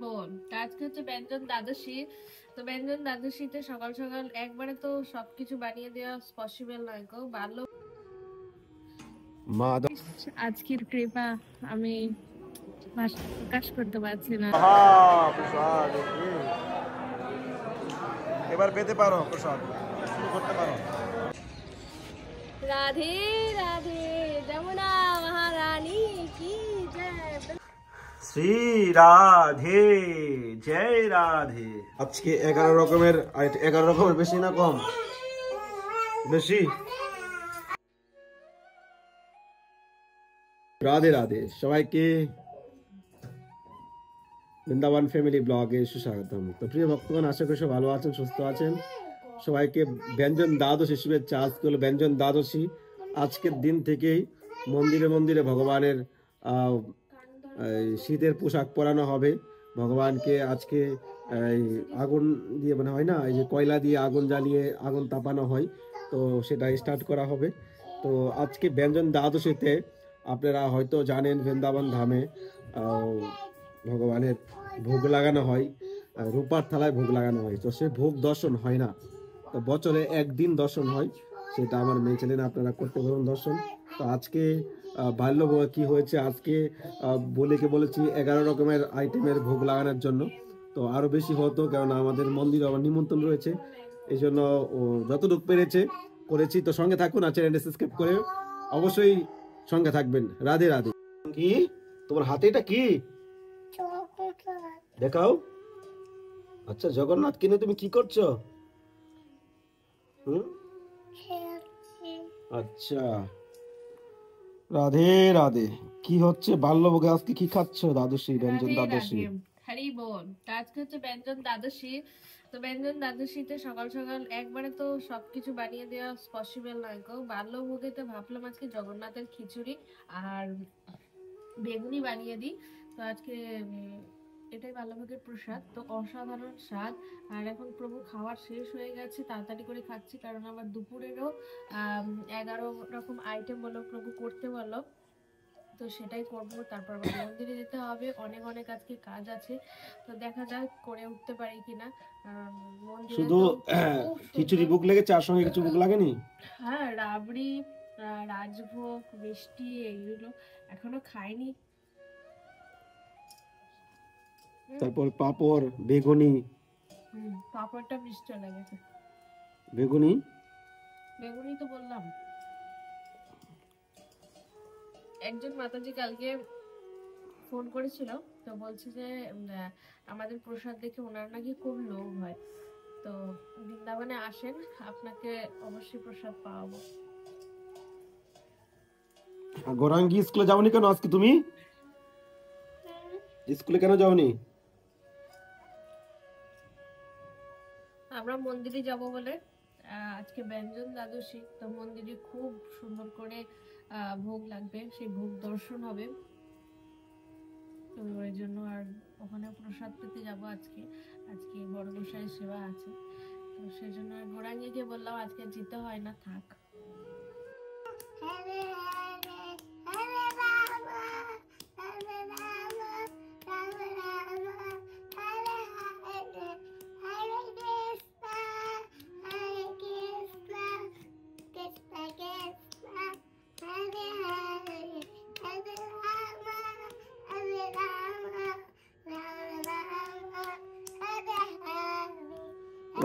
বোন আজকে হচ্ছে ব্যঞ্জন দ্বাদশী। তো ব্যঞ্জন দ্বাদশীতে সকাল সকাল একবারে তো সবকিছু বানিয়ে দেওয়া পসিবল নয় গো। ভালো আজকের কৃপা আমি প্রকাশ করতে পারছি না। এবার পেতে পারো প্রসাদ, শুরু করতে পারো। রাধে রাধে যমুনা মহারানী কি জয়। শ্রী রাধে, জয় রাধে। আজকে 11 রকমের বেশি না কম? বেশি। রাধে রাধে সবাইকে বৃন্দাবন ফ্যামিলি ব্লগে সুস্বাগতম। তো প্রিয় ভক্তগণ, আশা করি সব ভালো আছেন, সুস্থ আছেন। সবাইকে ব্যঞ্জন দ্বাদশী শুভেচ্ছা। আজকে হলো ব্যঞ্জন দ্বাদশী। আজকের দিন থেকেই মন্দিরে মন্দিরে ভগবানের শীতের পোশাক পরানো হবে। ভগবানকে আজকে আগুন দিয়ে মানে হয় না, এই যে কয়লা দিয়ে আগুন জ্বালিয়ে আগুন তাপানো হয়, তো সেটা স্টার্ট করা হবে। তো আজকে ব্যঞ্জন দ্বাদশীতে আপনারা হয়তো জানেন বৃন্দাবন ধামে ভগবানের ভোগ লাগানো হয়, রূপার থালায় ভোগ লাগানো হয়। তো সে ভোগ দর্শন হয় না, তো বছরে একদিন দর্শন হয়। সেটা আমার মেয়ে ছেলে না, আপনারা করতে পারবেন দর্শন। তো আজকে বাল্য কি হয়েছে, আজকে বলেছি 11 রকমের আইটেমের ভোগ লাগানোর জন্য। তো আরো বেশি হতো, কারণ আমাদের মন্দিরে আবার নিমন্ত্রণ রয়েছে, এই জন্য যতটুকু পেরেছে করেছি। তো সঙ্গে থাকুন, আর চ্যানেলটা সাবস্ক্রাইব করে অবশ্যই সঙ্গে থাকবেন। রাধে রাধে। কি তোমার হাতে এটা কি দেখাও? আচ্ছা, জগন্নাথ কিনে তুমি কি করছো? আচ্ছা, রাধে রাধে। কি হচ্ছে বাল্যভোগে? আজকে কি খাচ্ছ? দ্বাদশী, ব্যঞ্জন দ্বাদশী। হরি বোন আজকে হচ্ছে ব্যঞ্জন দ্বাদশী। তো ব্যঞ্জন দ্বাদশীতে সকাল সকাল একবারে তো সবকিছু বানিয়ে দেওয়া পসিবল নয় গো। বাল্যভোগেতে ভাবলাম আজকে জগন্নাথের খিচুড়ি আর বেগুনি বানিয়ে দিই। তো আজকে এটাই বাল্যভোগের প্রসাদ। তো অসাধারণ স্বাদ। আর এখন প্রভু খাওয়ার শেষ হয়ে গেছে, তাড়াতাড়ি করে খাচ্ছি, কারণ আমার দুপুরেরও 11 রকম আইটেম বলো প্রভু করতে বলো। তো সেটাই করবো, তারপর আবার মন্দিরে যেতে হবে, অনেক অনেক আজকে কাজ আছে। তো দেখা যাক করে উঠতে পারি কিনা। শুধু খিচুড়ি ভোগ লেগেছে, আর সঙ্গে কিছু ভোগ লাগেনি? হ্যাঁ, রাবড়ি, রাজভোগ, মিষ্টি এইগুলো এখনো খাইনি। তারপর পাপড়, বেগুনি। পাপড়টা মিষ্টি লেগেছে। বেগুনি তো বললাম। একজন মাতাজি কালকে ফোন করেছিল, তো বলছে যে আমাদের প্রসাদ দেখে ওনার নাকি খুব লোভ হয়। তো বৃন্দাবনে আসেন, আপনাকে অবশ্যই প্রসাদ পাওয়াবো। গৌরাঙ্গী, স্কুলে যাওনি কেন আজকে? তুমি স্কুলে কেন যাওনি? আমরা মন্দিরে যাব বলে, আজকে ব্যঞ্জন দ্বাদশী, তো মন্দিরে খুব সুন্দর করে ভোগ লাগবে, সেই ভোগ দর্শন হবে। তো ওই জন্য আর ওখানে প্রসাদ পেতে যাব আজকে। আজকে বড় গোসাইয়ের সেবা আছে, তো সেই জন্য গৌরাঙ্গীকে বললাম আজকে যেতে হয় না, থাক।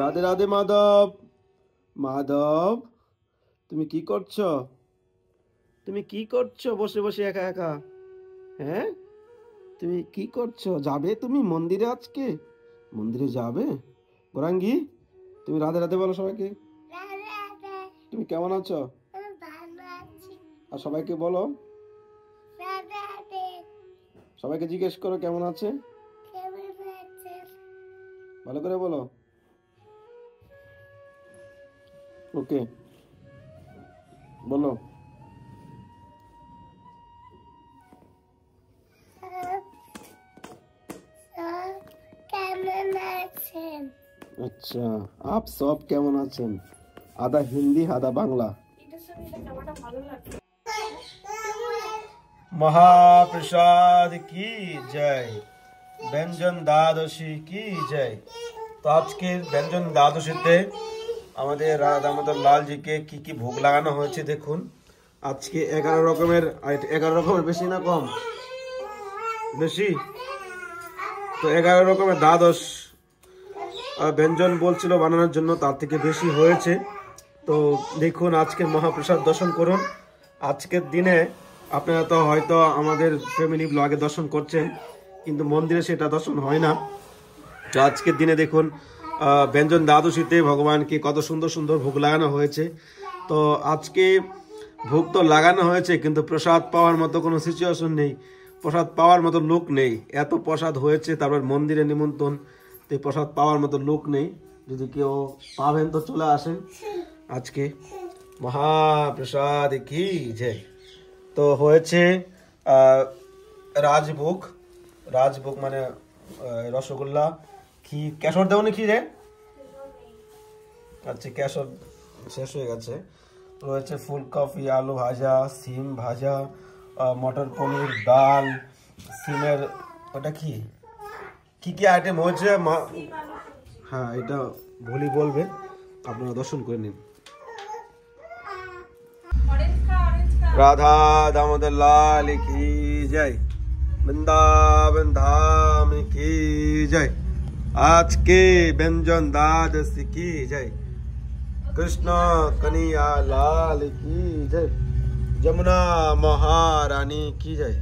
রাধে রাধে। মাধব, মাধব, তুমি কি করছো? তুমি কি করছো বসে বসে একা একা? হ্যাঁ, তুমি কি করছো? যাবে তুমি মন্দিরে? আজকে মন্দিরে যাবে? গৌরাঙ্গী, তুমি রাধে রাধে বলো সবাইকে। তুমি কেমন আছো? আর সবাইকে বলো, সবাইকে জিজ্ঞেস করো কেমন আছে, ভালো করে বলো। ওকে, বলো। अच्छा, आप सब কেমন আছেন? আধা হিন্দি আধা বাংলা। महाप्रसाद की जय, ব্যঞ্জন দ্বাদশী কি জয়। তো আজকে ব্যঞ্জন দ্বাদশীতে আমাদের রাধা দামোদর লালজিকে কি কি ভোগ লাগানো হয়েছে দেখুন। আজকে 11 রকমের, 11 রকমের বেশি না কম? বেশি। তো 11 রকমের দ্বাদশ ব্যঞ্জন বলছিল বানানোর জন্য, তার থেকে বেশি হয়েছে। তো দেখুন আজকে মহাপ্রসাদ দর্শন করুন। আজকের দিনে আপনারা তো হয়তো আমাদের ফ্যামিলি ব্লগে দর্শন করছেন, কিন্তু মন্দিরে সেটা দর্শন হয় না। তো আজকের দিনে দেখুন ব্যঞ্জন দ্বাদশীতে ভগবানকে কত সুন্দর সুন্দর ভোগ লাগানো হয়েছে। তো আজকে ভোগ তো লাগানো হয়েছে, কিন্তু প্রসাদ পাওয়ার মতো কোনো সিচুয়েশন নেই, প্রসাদ পাওয়ার মতো লোক নেই। এত প্রসাদ হয়েছে, তারপর মন্দিরে নিমন্ত্রণ, তো প্রসাদ পাওয়ার মতো লোক নেই। যদি কেউ পাবেন তো চলে আসেন আজকে। মহাপ্রসাদ কি জয়। তো হয়েছে রাজভোগ, রাজভোগ মানে রসগোল্লা, ক্ষীর, কেশর দেওনি ক্ষীরে? আচ্ছা কেশর শেষ হয়ে গেছে। রয়েছে ফুলকপি, আলু ভাজা, সিম ভাজা, মটর পনির, ডাল, সিমের ওটা কি কি কি আইটেম হয়েছে হ্যাঁ এটা ভুলি বলবে, আপনারা দর্শন করে নিন। রাধা দামোদর লাল কি জয়, বৃন্দাবন ধাম কি জয়। আজকে ব্যঞ্জন দ্বাদশী কি জয়, কৃষ্ণ কনিয়া লাল কি জয়, যমুনা মহারানী কি জয়,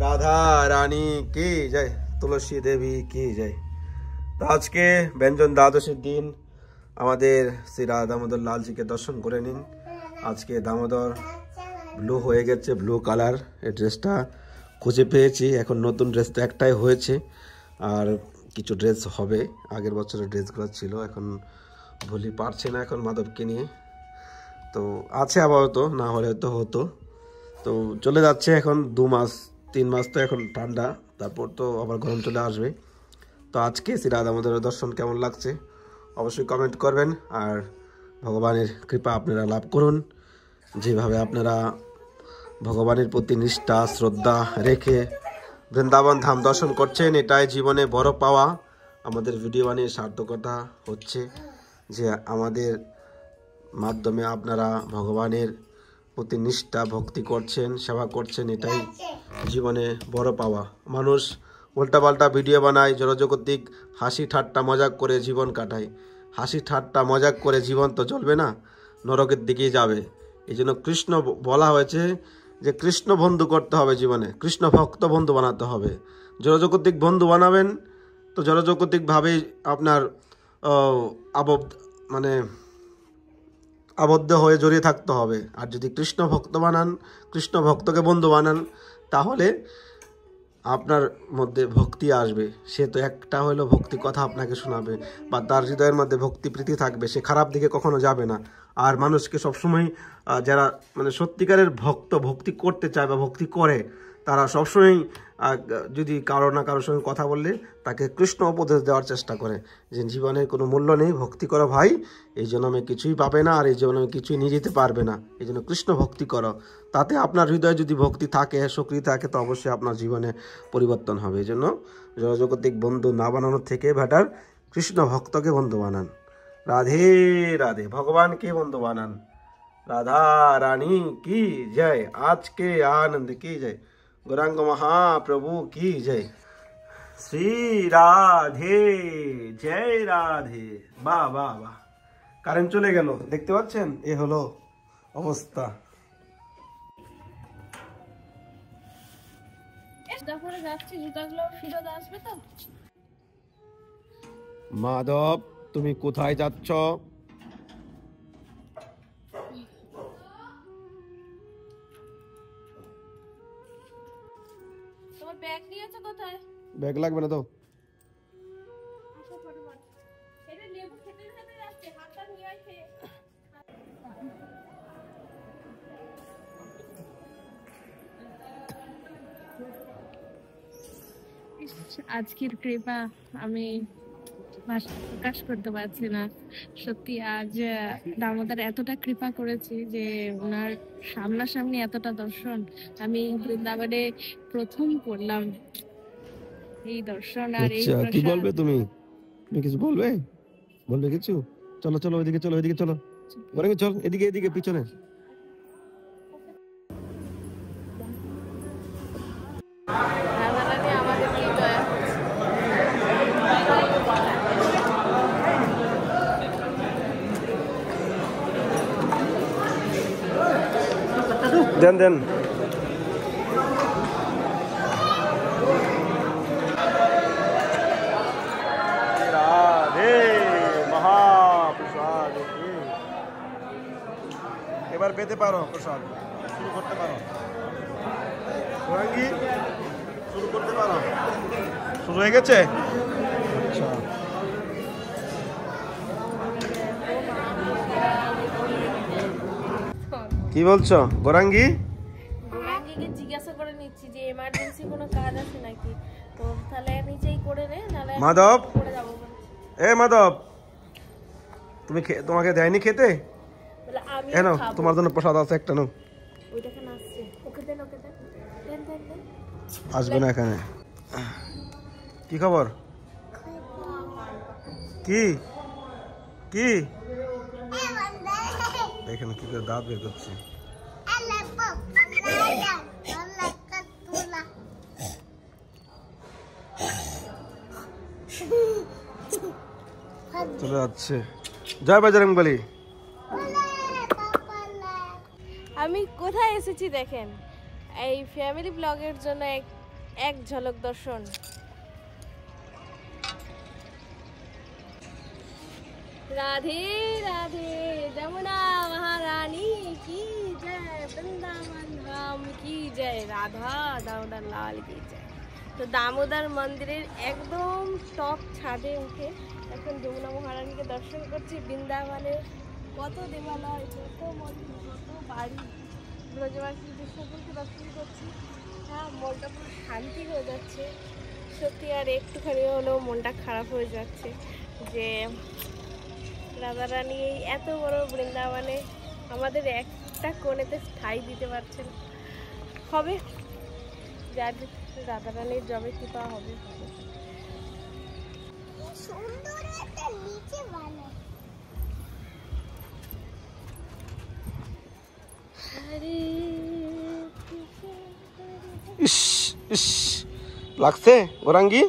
রাধা রানী কি জয়, তুলসী দেবী কি জয়। তো আজকে ব্যঞ্জন দ্বাদশীর দিন আমাদের শ্রী রাধা দামোদর লালজিকে দর্শন করে নিন। আজকে দামোদর ব্লু হয়ে গেছে, ব্লু কালার এই ড্রেসটা খুঁজে পেয়েছি। এখন নতুন ড্রেস তো একটাই হয়েছে, আর কিছু ড্রেস হবে। আগের বছরের ড্রেসগুলো ছিল, এখন ভুলি পারছে না এখন মাধবকে নিয়ে। তো আছে আপাতত, না হলে তো হতো। তো চলে যাচ্ছে এখন 2 মাস 3 মাস, তো এখন ঠান্ডা, তারপর তো আবার গরম চলে আসবে। তো আজকে শ্রী রাধা দামোদরের দর্শন কেমন লাগছে অবশ্যই কমেন্ট করবেন, আর ভগবানের কৃপা আপনারা লাভ করুন। যেভাবে আপনারা ভগবানের প্রতি নিষ্ঠা শ্রদ্ধা রেখে বৃন্দাবন ধাম দর্শন করছেন, এটাই জীবনে বড় পাওয়া। আমাদের ভিডিও বানিয়ে সার্থকতা হচ্ছে যে আমাদের মাধ্যমে আপনারা ভগবানের প্রতি নিষ্ঠা ভক্তি করছেন, সেবা করছেন, এটাই জীবনে বড় পাওয়া। মানুষ উল্টাপাল্টা ভিডিও বানায়, জড়জগতিক হাসি ঠাট্টা মজাক করে জীবন কাটায়। হাসি ঠাট্টা মজাক করে জীবন তো চলবে না, নরকের দিকেই যাবে। এই জন্য কৃষ্ণ বলা হয়েছে যে কৃষ্ণ বন্ধু করতে হবে জীবনে, কৃষ্ণ ভক্ত বন্ধু বানাতে হবে। জড়জগতিক বন্ধু বানাবেন তো জড়জগতিকভাবেই আপনার আবদ্ধ হয়ে জড়িয়ে থাকতে হবে। আর যদি কৃষ্ণ ভক্ত বানান, কৃষ্ণ ভক্তকে বন্ধু বানান, তাহলে আপনার মধ্যে ভক্তি আসবে। সে তো একটা হলো ভক্তি কথা আপনাকে শোনাবে, বা তার হৃদয়ের মধ্যে ভক্তি প্রীতি থাকবে, সে খারাপ দিকে কখনো যাবে না। আর মানুষকে সবসময় যারা মানে সত্যিকারের ভক্ত, ভক্তি করতে চায় বা ভক্তি করে, তারা সবসময় যদি কারো না কারোর সঙ্গে কথা বললে তাকে কৃষ্ণ উপদেশ দেওয়ার চেষ্টা করে যে জীবনের কোনো মূল্য নেই, ভক্তি করো ভাই, এই জন্য আমি কিছুই পাবে না, আর এই জন্য আমি কিছুই নিয়ে যেতে পারবে না, এই জন্য কৃষ্ণ ভক্তি করো। তাতে আপনার হৃদয়ে যদি ভক্তি থাকে, শক্তি থাকে, তো অবশ্যই আপনার জীবনে পরিবর্তন হবে। এই জন্য জগতিক বন্ধু না বানানোর থেকে বেটার কৃষ্ণ ভক্তকে বন্ধু বানান। রাধে রাধে, ভগবানকে বন্ধু বানান। রাধা রানী কি জয়, আজকে আনন্দ কি জয়, গৌরাঙ্গ মহাপ্রভু কি জয়, শ্রী রাধে জয় রাধে। বাহ বাহ বাহ, কারেন্ট চলে গেল, দেখতে পাচ্ছেন, এ হলো অবস্থা। মাধব তুমি কোথায় যাচ্ছ? তোমার ব্যাগ নিয়েছো কোথায়? ব্যাগ লাগবে না তো। আজকের কৃপা আমি ভাষায় প্রকাশ করতে পারছি না। সত্যি আজ দামোদর এতটা কৃপা করেছি যে ওনার সামনাসামনি এতটা দর্শন আমি বৃন্দাবনে প্রথম করলাম। এই দর্শন আর এই আচ্ছা, কি প্রসাদ। বলবে তুমি? তুমি কিছু বলবে? বলবে কিছু? চলো চলো, ওইদিকে চলো, ওইদিকে চলো, গৌরাঙ্গী চল, এদিকে এদিকে পিছনে। রাধারানী আমাদের কি দয়া করছে। দেন দেন। রাধে মহাপ্রসাদ। এবার পেতে পারো প্রসাদ, শুরু করতে পারো গৌরাঙ্গী, শুরু করতে পারো। শুরু হয়ে গেছে? আচ্ছা, কি বলছো গৌরাঙ্গী? গৌরাঙ্গীকে জিজ্ঞাসা করে নিচ্ছি যে এমার্জেন্সি কোনো কাজ আছে নাকি, তো তাহলে নিচেই করে নে, নাহলে মাধব, করে যাবো বলছে। এ মাধব, তুমি তোমাকে দেয়নি খেতে? বলে আমি এ নাও, খাবো। তোমার জন্য প্রসাদ আছে একটা, নাও। ওইটাকে নাচছে, ওকে দেন, ওকে দেন, দেন দেন দেন। আসবে না এখানে। কি খবর? কি কি দেখেন কি করে দাঁত বের করছে। চলে যাচ্ছে। জয় বজরংবলী। আমি কোথায় এসেছি দেখেন, এই ফ্যামিলি ব্লগের জন্য এক ঝলক দর্শন। রাধে রাধে যमुना महारानी की जय, वृंदावन धाम की जय, রাধা দামোদর লাল की जय। তো দামোদর মন্দিরের একদম টপ ছাদে উঠে এখন যমুনা মহারানীকে দর্শন করছি। বৃন্দাবনে কত দেবালয়, কত মন্দির, কত বাড়ি, ব্রজবাসীদের সকলকে দর্শন করছি। হ্যাঁ, মনটা পুরো শান্তি হয়ে যাচ্ছে সত্যি। আর একটুখানি হলেও মনটা খারাপ হয়ে যাচ্ছে যে রাধারানী এই এত বড় বৃন্দাবনে আমাদের একটা কোণেতে স্থায়ী দিতে পারছেন। হবে, যার রাধারানীর যবে কৃপা হবে। ইস ইস, লাগছে গৌরাঙ্গী?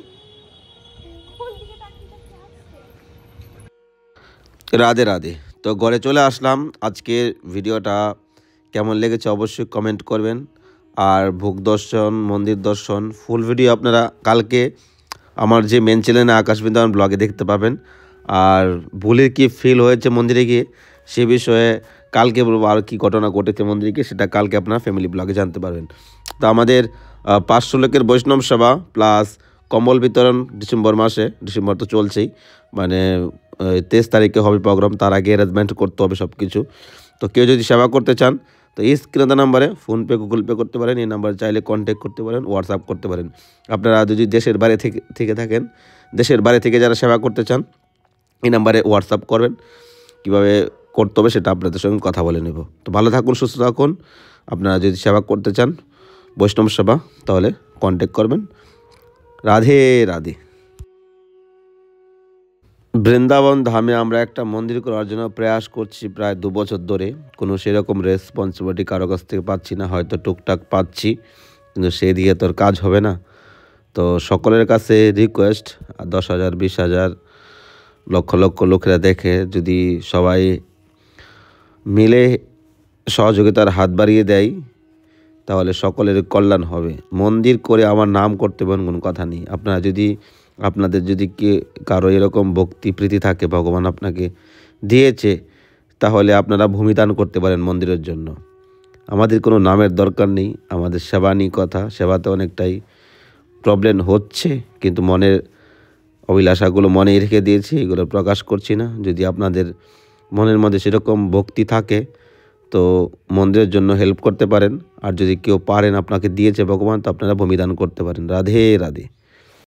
রাধে রাধে। তো ঘরে চলে আসলাম। আজকের ভিডিওটা কেমন লেগেছে অবশ্যই কমেন্ট করবেন। আর ভোগ দর্শন, মন্দির দর্শন ফুল ভিডিও আপনারা কালকে আমার যে মেন চ্যানেলে আকাশ বৃন্দাবন ব্লগে দেখতে পাবেন। আর ভুলের কি ফিল হয়েছে মন্দিরে গিয়ে সে বিষয়ে কালকে বলবো, আর কি ঘটনা ঘটেছে মন্দিরে গিয়ে সেটা কালকে আপনারা ফ্যামিলি ব্লগে জানতে পারবেন। তো আমাদের 500 লোকের বৈষ্ণব সভা প্লাস কম্বল বিতরণ ডিসেম্বর মাসে, ডিসেম্বর তো চলছেই, মানে 23 তারিখে হবে প্রোগ্রাম। তার আগে অ্যারেঞ্জমেন্ট করতে হবে সব কিছু। তো কেউ যদি সেবা করতে চান তো এই স্ক্রিনে নাম্বারে ফোনপে, গুগল পে করতে পারেন। এই নাম্বারে চাইলে কন্ট্যাক্ট করতে পারেন, হোয়াটসঅ্যাপ করতে পারেন। আপনারা যদি দেশের বাইরে থেকে থাকেন, দেশের বাইরে থেকে যারা সেবা করতে চান এই নাম্বারে হোয়াটসঅ্যাপ করবেন। কীভাবে করতে হবে সেটা আপনাদের সঙ্গে কথা বলে নেব। তো ভালো থাকুন, সুস্থ থাকুন। আপনারা যদি সেবা করতে চান বৈষ্ণব সেবা তাহলে কন্ট্যাক্ট করবেন। রাধে রাধে। বৃন্দাবন ধামে আমরা একটা মন্দির করার জন্য প্রয়াস করছি প্রায় 2 বছর ধরে। কোনো সেরকম রেসপন্সিবিলিটি কারো কাছ থেকে পাচ্ছি না, হয়তো টুকটাক পাচ্ছি, কিন্তু সেই দিয়ে তোর কাজ হবে না। তো সকলের কাছে রিকোয়েস্ট, 10,000, 20,000, লক্ষ লক্ষ লোকেরা দেখে যদি সবাই মিলে সহযোগিতার হাত বাড়িয়ে দেয় তাহলে সকলের কল্যাণ হবে। মন্দির করে আমার নাম করতে পারেন, কোনো কথা নেই। আপনাদের যদি কারো এরকম ভক্তি প্রীতি থাকে, ভগবান আপনাকে দিয়েছে, তাহলে আপনারা ভূমিদান করতে পারেন মন্দিরের জন্য। আমাদের কোনো নামের দরকার নেই, আমাদের সেবা নিয়ে কথা। সেবাতে অনেকটাই প্রবলেম হচ্ছে, কিন্তু মনের অভিলাষাগুলো মনেই রেখে দিয়েছি, এগুলো প্রকাশ করছি না। যদি আপনাদের মনের মধ্যে সেরকম ভক্তি থাকে তো মন্দিরের জন্য হেল্প করতে পারেন। আর যদি কেউ পারেন, আপনাকে দিয়েছে ভগবান, তো আপনারা ভূমিদান করতে পারেন। রাধে রাধে।